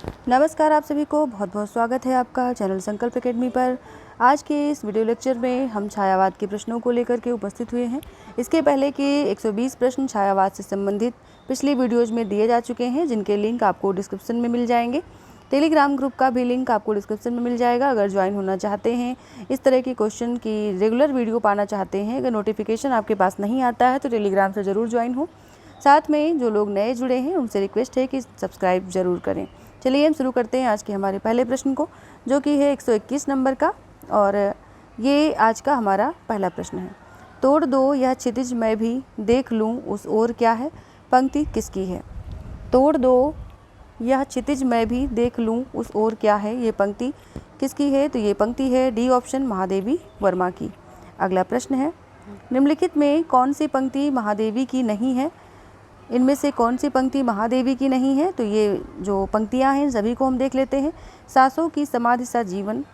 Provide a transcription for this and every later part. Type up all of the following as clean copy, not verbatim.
नमस्कार, आप सभी को बहुत बहुत स्वागत है आपका चैनल संकल्प एकेडमी पर। आज के इस वीडियो लेक्चर में हम छायावाद के प्रश्नों को लेकर के उपस्थित हुए हैं। इसके पहले के 120 प्रश्न छायावाद से संबंधित पिछली वीडियोज में दिए जा चुके हैं, जिनके लिंक आपको डिस्क्रिप्शन में मिल जाएंगे। टेलीग्राम ग्रुप का भी लिंक आपको डिस्क्रिप्शन में मिल जाएगा। अगर ज्वाइन होना चाहते हैं, इस तरह के क्वेश्चन की रेगुलर वीडियो पाना चाहते हैं, अगर नोटिफिकेशन आपके पास नहीं आता है तो टेलीग्राम से ज़रूर ज्वाइन हो। साथ में जो लोग नए जुड़े हैं उनसे रिक्वेस्ट है कि सब्सक्राइब ज़रूर करें। चलिए हम शुरू करते हैं आज के हमारे पहले प्रश्न को, जो कि है 121 नंबर का, और ये आज का हमारा पहला प्रश्न है। तोड़ दो यह क्षितिज मैं भी देख लूँ उस ओर क्या है, पंक्ति किसकी है? तोड़ दो यह क्षितिज मैं भी देख लूँ उस ओर क्या है, ये पंक्ति किसकी है? तो ये पंक्ति है डी ऑप्शन महादेवी वर्मा की। अगला प्रश्न है, निम्नलिखित में कौन सी पंक्ति महादेवी की नहीं है? इनमें से कौन सी पंक्ति महादेवी की नहीं है? तो ये जो पंक्तियां हैं सभी को हम देख लेते हैं। सांसों की समाधि सा जीवन,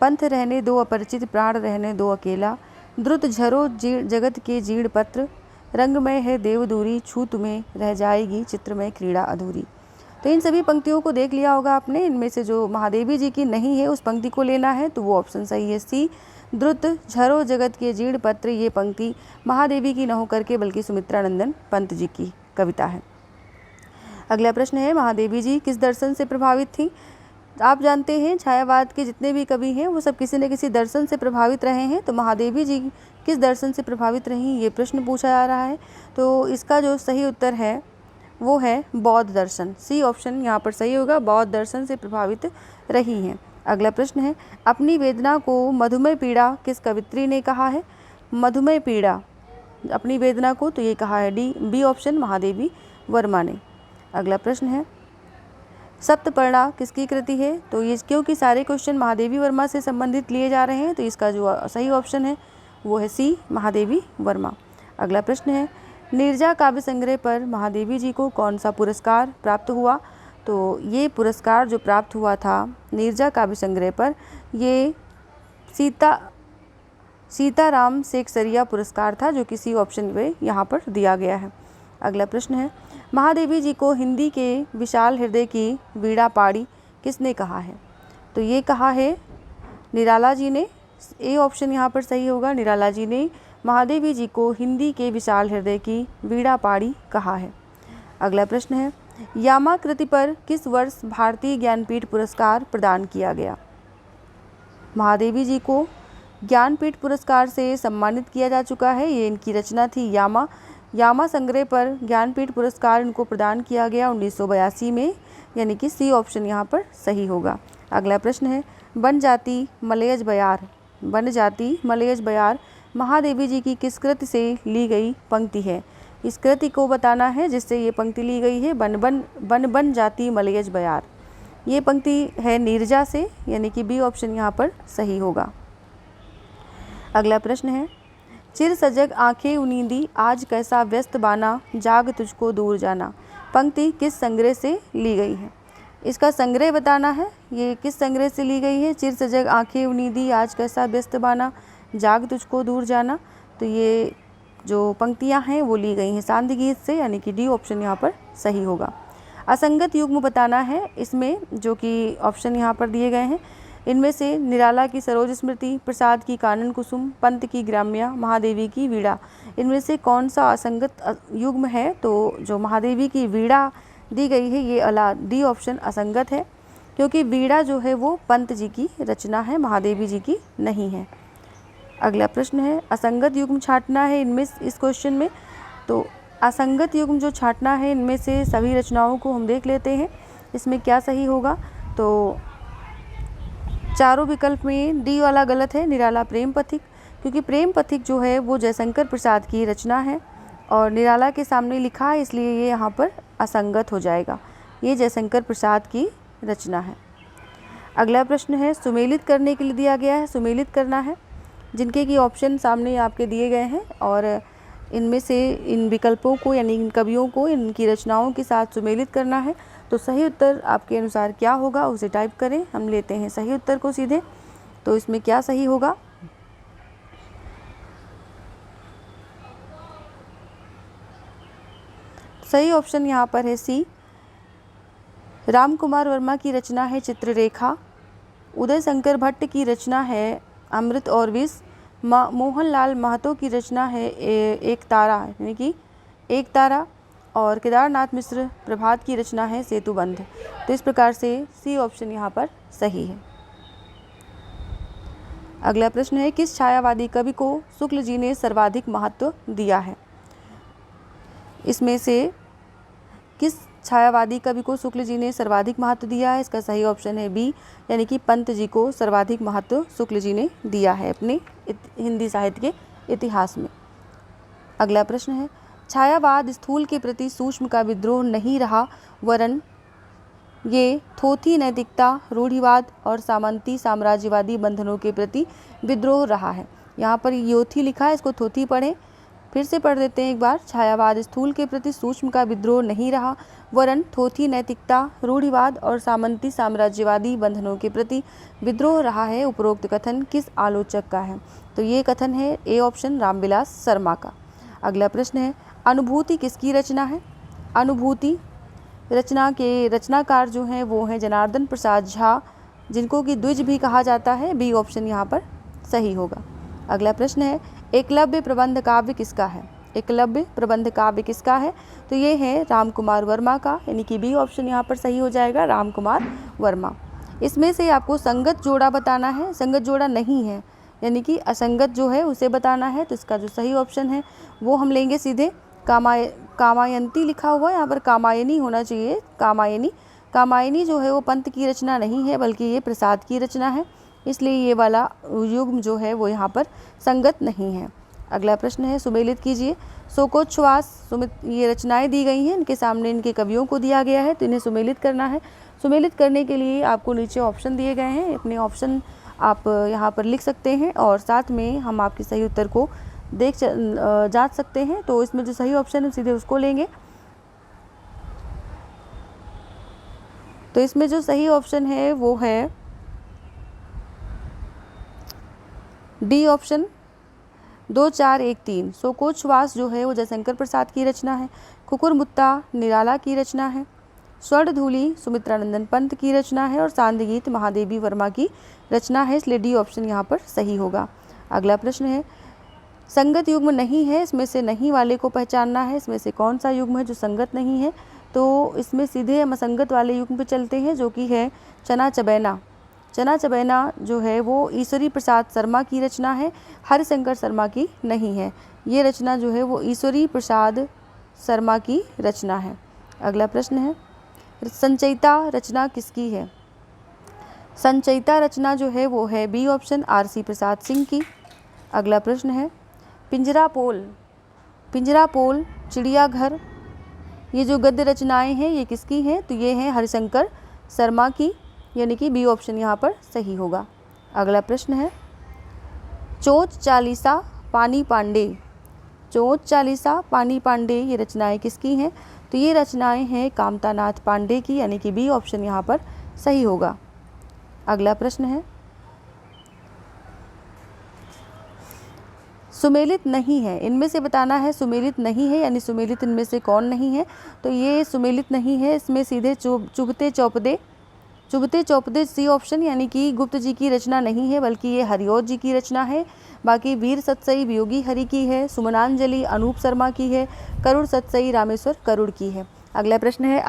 पंथ रहने दो अपरिचित, प्राण रहने दो अकेला, द्रुत झरो जगत के जीर्ण पत्र, रंग में है देवदूरी, छू तुम्हें रह जाएगी चित्र में क्रीड़ा अधूरी। तो इन सभी पंक्तियों को देख लिया होगा आपने। इनमें से जो महादेवी जी की नहीं है उस पंक्ति को लेना है, तो वो ऑप्शन सही है सी, द्रुत झरो जगत के जीर्ण पत्र। ये पंक्ति महादेवी की न होकर के बल्कि सुमित्रा नंदन पंत जी की कविता है। अगला प्रश्न है, महादेवी जी किस दर्शन से प्रभावित थी? आप जानते हैं छायावाद के जितने भी कवि हैं वो सब किसी न किसी दर्शन से प्रभावित रहे हैं। तो महादेवी जी किस दर्शन से प्रभावित रहीं, ये प्रश्न पूछा जा रहा है। तो इसका जो सही उत्तर है वो है बौद्ध दर्शन। सी ऑप्शन यहाँ पर सही होगा, बौद्ध दर्शन से प्रभावित रही हैं। अगला प्रश्न है, अपनी वेदना को मधुमेह पीड़ा किस कवित्री ने कहा है? मधुमेह पीड़ा अपनी वेदना को, तो ये कहा है बी ऑप्शन महादेवी वर्मा ने। अगला प्रश्न है, सप्तपर्णा किसकी कृति है? तो ये क्योंकि सारे क्वेश्चन महादेवी वर्मा से संबंधित लिए जा रहे हैं, तो इसका जो सही ऑप्शन है वो है सी महादेवी वर्मा। अगला प्रश्न है, नीरजा काव्य संग्रह पर महादेवी जी को कौन सा पुरस्कार प्राप्त हुआ? तो ये पुरस्कार जो प्राप्त हुआ था नीरजा काव्य संग्रह पर, ये सीताराम सेकसरिया पुरस्कार था, जो किसी ऑप्शन में यहाँ पर दिया गया है। अगला प्रश्न है, महादेवी जी को हिंदी के विशाल हृदय की वीणा पाड़ी किसने कहा है? तो ये कहा है निराला जी ने। ए ऑप्शन यहाँ पर सही होगा, निराला जी ने महादेवी जी को हिंदी के विशाल हृदय की वीणा पाड़ी कहा है। अगला प्रश्न है, यामा कृति पर किस वर्ष भारतीय ज्ञानपीठ पुरस्कार प्रदान किया गया? महादेवी जी को ज्ञानपीठ पुरस्कार से सम्मानित किया जा चुका है। ये इनकी रचना थी यामा संग्रह पर ज्ञानपीठ पुरस्कार इनको प्रदान किया गया 1982 में, यानी कि सी ऑप्शन यहाँ पर सही होगा। अगला प्रश्न है, बन जाती मलयज बयार महादेवी जी की किस कृति से ली गई पंक्ति है? इस कृति को बताना है जिससे ये पंक्ति ली गई है, बन जाती मलयज बयार। ये पंक्ति है नीरजा से, यानी कि बी ऑप्शन यहाँ पर सही होगा। अगला प्रश्न है, चिर सजग आंखें उनींदी आज कैसा व्यस्त बाना, जाग तुझको दूर जाना। पंक्ति किस संग्रह से ली गई है? इसका संग्रह बताना है। ये किस संग्रह से ली गई है? चिर सजग आंखें उनींदी आज कैसा व्यस्त बाना, जाग तुझको दूर जाना। तो ये जो पंक्तियां हैं वो ली गई हैं सांध्य गीत से, यानी कि डी ऑप्शन यहाँ पर सही होगा। असंगत युग्म बताना है इसमें, जो कि ऑप्शन यहाँ पर दिए गए हैं। इनमें से निराला की सरोज स्मृति, प्रसाद की कानन कुसुम, पंत की ग्राम्या, महादेवी की वीणा, इनमें से कौन सा असंगत युग्म है? तो जो महादेवी की वीणा दी गई है ये डी ऑप्शन असंगत है, क्योंकि वीणा जो है वो पंत जी की रचना है, महादेवी जी की नहीं है। अगला प्रश्न है, असंगत युग्म छांटना है इनमें इस क्वेश्चन में। तो असंगत युग्म जो छांटना है इनमें से सभी रचनाओं को हम देख लेते हैं, इसमें क्या सही होगा। तो चारों विकल्प में डी वाला गलत है, निराला प्रेम पथिक, क्योंकि प्रेम पथिक जो है वो जयशंकर प्रसाद की रचना है और निराला के सामने लिखा है, इसलिए ये यहाँ पर असंगत हो जाएगा। ये जयशंकर प्रसाद की रचना है। अगला प्रश्न है, सुमेलित करने के लिए दिया गया है, सुमेलित करना है, जिनके की ऑप्शन सामने आपके दिए गए हैं, और इनमें से इन विकल्पों को यानी इन कवियों को इनकी रचनाओं के साथ सुमेलित करना है। तो सही उत्तर आपके अनुसार क्या होगा उसे टाइप करें। हम लेते हैं सही उत्तर को सीधे। तो इसमें क्या सही होगा? सही ऑप्शन यहाँ पर है सी, राम कुमार वर्मा की रचना है चित्ररेखा। उदय शंकर भट्ट की रचना है अमृत और विष। मोहनलाल महतो की रचना है एक तारा, यानी कि एक तारा। और केदारनाथ मिश्र प्रभात की रचना है सेतुबंध। तो इस प्रकार से सी ऑप्शन यहाँ पर सही है। अगला प्रश्न है, किस छायावादी कवि को शुक्ल जी ने सर्वाधिक महत्व दिया है? इसमें से किस छायावादी कवि को शुक्ल जी ने सर्वाधिक महत्व दिया है? इसका सही ऑप्शन है बी, यानी कि पंत जी को सर्वाधिक महत्व शुक्ल जी ने दिया है अपने हिंदी साहित्य के इतिहास में। अगला प्रश्न है, छायावाद स्थूल के प्रति सूक्ष्म का विद्रोह नहीं रहा, वरन ये थोथी नैतिकता, रूढ़िवाद और सामंती साम्राज्यवादी बंधनों के प्रति विद्रोह रहा है। यहाँ पर योथी लिखा है, इसको थोथी पढ़ें। फिर से पढ़ देते हैं एक बार। छायावाद स्थूल के प्रति सूक्ष्म का विद्रोह नहीं रहा, वरन थोथी नैतिकता, रूढ़िवाद और सामंती साम्राज्यवादी बंधनों के प्रति विद्रोह रहा है। उपरोक्त कथन किस आलोचक का है? तो ये कथन है ए ऑप्शन रामविलास शर्मा का। अगला प्रश्न है, अनुभूति किसकी रचना है? अनुभूति रचना के रचनाकार जो हैं वो हैं जनार्दन प्रसाद झा, जिनको कि द्विज भी कहा जाता है। बी ऑप्शन यहाँ पर सही होगा। अगला प्रश्न है, एकलव्य प्रबंध काव्य किसका है? एकलव्य प्रबंध काव्य किसका है? तो ये है राम कुमार वर्मा का, यानी कि बी ऑप्शन यहाँ पर सही हो जाएगा, राम कुमार वर्मा। इसमें से आपको संगत जोड़ा बताना है, संगत जोड़ा नहीं है, यानी कि असंगत जो है उसे बताना है। तो इसका जो सही ऑप्शन है वो हम लेंगे सीधे कामायंती लिखा हुआ है, यहाँ पर कामायनी होना चाहिए। कामायनी जो है वो पंत की रचना नहीं है, बल्कि ये प्रसाद की रचना है, इसलिए ये वाला युग्म जो है वो यहाँ पर संगत नहीं है। अगला प्रश्न है, सुमेलित कीजिए। शोकोच्छ्वास ये रचनाएं दी गई हैं, इनके सामने इनके कवियों को दिया गया है, तो इन्हें सुमेलित करना है। सुमेलित करने के लिए आपको नीचे ऑप्शन दिए गए हैं, अपने ऑप्शन आप यहाँ पर लिख सकते हैं और साथ में हम आपके सही उत्तर को जांच सकते हैं। तो इसमें जो सही ऑप्शन है सीधे उसको लेंगे। तो इसमें जो सही ऑप्शन है वो है डी ऑप्शन 2, 4, 1, 3। शोकोच्छ्वास जो है वो जयशंकर प्रसाद की रचना है। कुकुरमुत्ता निराला की रचना है। स्वर्णधूलि सुमित्रानंदन पंत की रचना है और सांदगीत महादेवी वर्मा की रचना है, इसलिए डी ऑप्शन यहाँ पर सही होगा। अगला प्रश्न है, संगत युग्म नहीं है, इसमें से नहीं वाले को पहचानना है। इसमें से कौन सा युग्म है जो संगत नहीं है? तो इसमें सीधे हम असंगत वाले युग्म पे चलते हैं, जो कि है चना चबैना। चना चबैना जो है वो ईश्वरी प्रसाद शर्मा की रचना है, हरिशंकर शर्मा की नहीं है। ये रचना जो है वो ईश्वरी प्रसाद शर्मा की रचना है। अगला प्रश्न है, संचयिता रचना किसकी है? संचयिता रचना जो है वो है B option RC. Prasad Singh की। अगला प्रश्न है, पिंजरापोल चिड़ियाघर, ये जो गद्य रचनाएं हैं ये किसकी हैं? तो ये हैं हरिशंकर शर्मा की, यानी कि बी ऑप्शन यहाँ पर सही होगा। अगला प्रश्न है, चोच चालीसा पानी पांडे ये रचनाएं किसकी हैं? तो ये रचनाएं हैं कामतानाथ पांडे की, यानी कि बी ऑप्शन यहाँ पर सही होगा। अगला प्रश्न है, सुमेलित नहीं है, इनमें से बताना है सुमेलित नहीं है, यानी सुमेलित इनमें से कौन नहीं है? तो ये सुमेलित नहीं है, इसमें सीधे चुभते चौपदे सी ऑप्शन, यानी कि गुप्त जी की रचना नहीं है, बल्कि ये हरिऔध जी की रचना है। बाकी वीर सतसई वियोगी हरि की है, सुमनांजलि अनूप शर्मा की है, करुण सतसई रामेश्वर करुड़ की है। अगला प्रश्न है,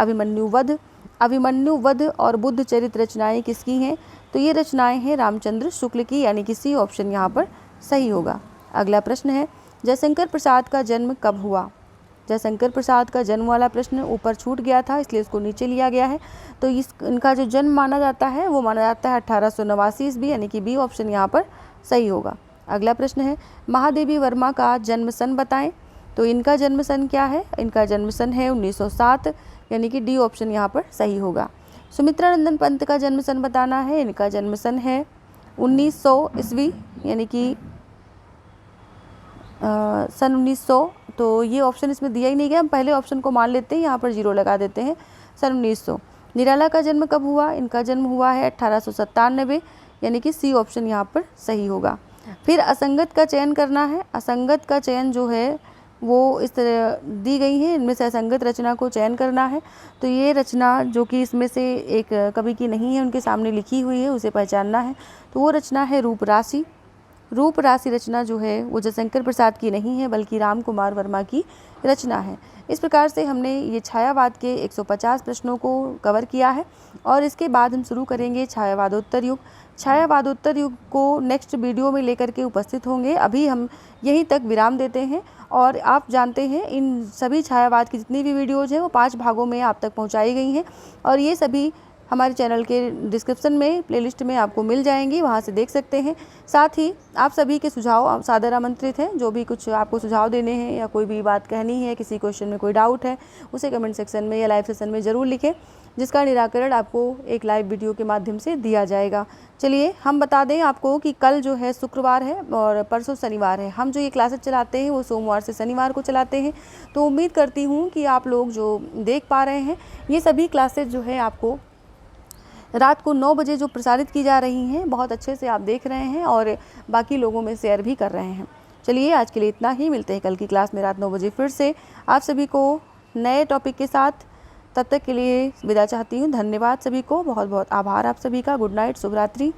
अभिमन्यु वध और बुद्ध चरित रचनाएं किसकी हैं? तो ये रचनाएं हैं रामचंद्र शुक्ल की, यानी कि सी ऑप्शन यहाँ पर सही होगा। अगला प्रश्न है, जयशंकर प्रसाद का जन्म कब हुआ? जयशंकर प्रसाद का जन्म वाला प्रश्न ऊपर छूट गया था, इसलिए उसको नीचे लिया गया है। तो इनका जो जन्म माना जाता है वो माना जाता है 1889 ईस्वी, यानी कि बी ऑप्शन यहाँ पर सही होगा। अगला प्रश्न है, महादेवी वर्मा का जन्म सन बताएं। तो इनका जन्म सन क्या है? इनका जन्म सन है 1907, यानी कि डी ऑप्शन यहाँ पर सही होगा। सुमित्रानंदन पंत का जन्म सन बताना है, इनका जन्म सन है 1900 ईस्वी, यानी कि सन 1900। तो ये ऑप्शन इसमें दिया ही नहीं गया, हम पहले ऑप्शन को मान लेते हैं, यहाँ पर 0 लगा देते हैं, सन 1900। निराला का जन्म कब हुआ? इनका जन्म हुआ है 1897, यानी कि सी ऑप्शन यहाँ पर सही होगा। फिर असंगत का चयन करना है। असंगत का चयन जो है वो इस तरह दी गई हैं। इनमें से असंगत रचना को चयन करना है। तो ये रचना जो कि इसमें से एक कवि की नहीं है, उनके सामने लिखी हुई है, उसे पहचानना है। तो वो रचना है रूपराशि। रूपराशि रचना जो है वो जयशंकर प्रसाद की नहीं है, बल्कि राम कुमार वर्मा की रचना है। इस प्रकार से हमने ये छायावाद के 150 प्रश्नों को कवर किया है और इसके बाद हम शुरू करेंगे छायावादोत्तर युग। छायावादोत्तर युग को नेक्स्ट वीडियो में लेकर के उपस्थित होंगे। अभी हम यहीं तक विराम देते हैं और आप जानते हैं इन सभी छायावाद की जितनी भी वीडियोज़ हैं वो 5 भागों में आप तक पहुंचाई गई हैं और ये सभी हमारे चैनल के डिस्क्रिप्शन में प्लेलिस्ट में आपको मिल जाएंगी, वहाँ से देख सकते हैं। साथ ही आप सभी के सुझाव सादर आमंत्रित हैं। जो भी कुछ आपको सुझाव देने हैं या कोई भी बात कहनी है, किसी क्वेश्चन में कोई डाउट है, उसे कमेंट सेक्शन में या लाइव सेशन में ज़रूर लिखें, जिसका निराकरण आपको एक लाइव वीडियो के माध्यम से दिया जाएगा। चलिए हम बता दें आपको कि कल जो है शुक्रवार है और परसों शनिवार है। हम जो ये क्लासेस चलाते हैं वो सोमवार से शनिवार को चलाते हैं। तो उम्मीद करती हूँ कि आप लोग जो देख पा रहे हैं, ये सभी क्लासेस जो है आपको रात को 9 बजे जो प्रसारित की जा रही हैं, बहुत अच्छे से आप देख रहे हैं और बाकी लोगों में शेयर भी कर रहे हैं। चलिए आज के लिए इतना ही, मिलते हैं कल की क्लास में रात 9 बजे फिर से आप सभी को नए टॉपिक के साथ। तब तक के लिए विदा चाहती हूँ। धन्यवाद सभी को, बहुत बहुत आभार आप सभी का। गुड नाइट, शुभ रात्रि।